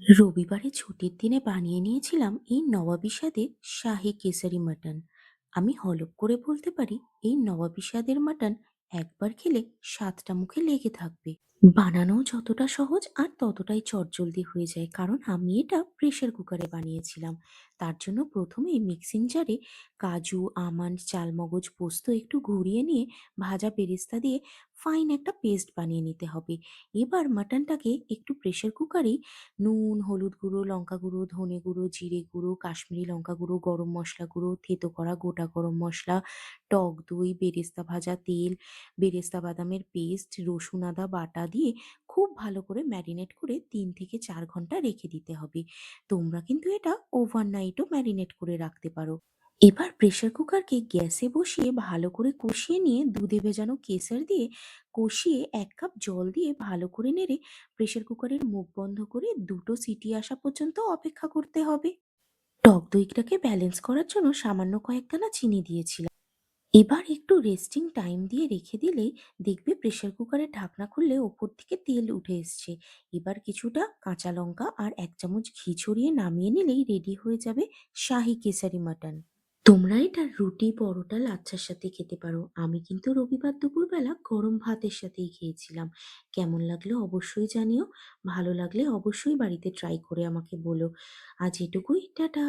রবিবারে ছুটির দিনে বানিয়ে নিয়েছিলাম এই নবাবী স্বাদের শাহী কেসারি মাটন। আমি হলফ করে বলতে পারি এই নবাবী স্বাদের মাটন একবার খেলে স্বাদটা মুখে লেগে থাকবে। বানানো যতটা সহজ আর ততটাই চটজলদি হয়ে যায়, কারণ আমি এটা প্রেসার কুকারে বানিয়েছিলাম। তার জন্য প্রথমে মিক্সিং জারে কাজু, আমন্ড, চালমগজ, পোস্ত একটু ঘুরিয়ে নিয়ে ভাজা বেরেস্তা দিয়ে ফাইন একটা পেস্ট বানিয়ে নিতে হবে। এবার মাটনটাকে একটু প্রেসার কুকারেই নুন, হলুদ গুঁড়ো, লঙ্কা গুঁড়ো, ধনে গুঁড়ো, জিরে গুঁড়ো, কাশ্মীরি লঙ্কা গুঁড়ো, গরম মশলা গুঁড়ো, থেতো করা গোটা গরম মশলা, টক দই, বেরেস্তা ভাজা তেল, বেরেস্তা বাদামের পেস্ট, রসুন আদা বাটা দিয়ে খুব ভালো করে ম্যারিনেট করে ৩ থেকে ৪ ঘন্টা রেখে দিতে হবে। তোমরা কিন্তু এটা ওভারনাইটও ম্যারিনেট করে রাখতে পারো। এবার প্রেসার কুকারকে গ্যাসে বসিয়ে ভালো করে কষিয়ে নিয়ে দুধে ভেজানো কেশর দিয়ে কষিয়ে ১ কাপ জল দিয়ে ভালো করে নেড়ে প্রেসার কুকারের মুখ বন্ধ করে ২টো সিটি আসা পর্যন্ত অপেক্ষা করতে হবে। টক দইটাকে ব্যালেন্স করার জন্য সামান্য কয়েকদানা চিনি দিয়েছিলাম। এবার একটু রেস্টিং টাইম দিয়ে রেখে দিলেই দেখবে প্রেসার কুকারের ঢাকনা খুললে ওপর থেকে তেল উঠে এসছে। এবার কিছুটা কাঁচা লঙ্কা আর ১ চামচ ঘি ছড়িয়ে নামিয়ে নিলেই রেডি হয়ে যাবে শাহি কেসারি মাটন। তোমরা এটা রুটি, পরোটা, লাচ্ছার সাথে খেতে পারো। আমি কিন্তু রবিবার দুপুরবেলা গরম ভাতের সাথেই খেয়েছিলাম। কেমন লাগলো অবশ্যই জানিও। ভালো লাগলে অবশ্যই বাড়িতে ট্রাই করে আমাকে বলো। আজ এটুকুই, টাটা।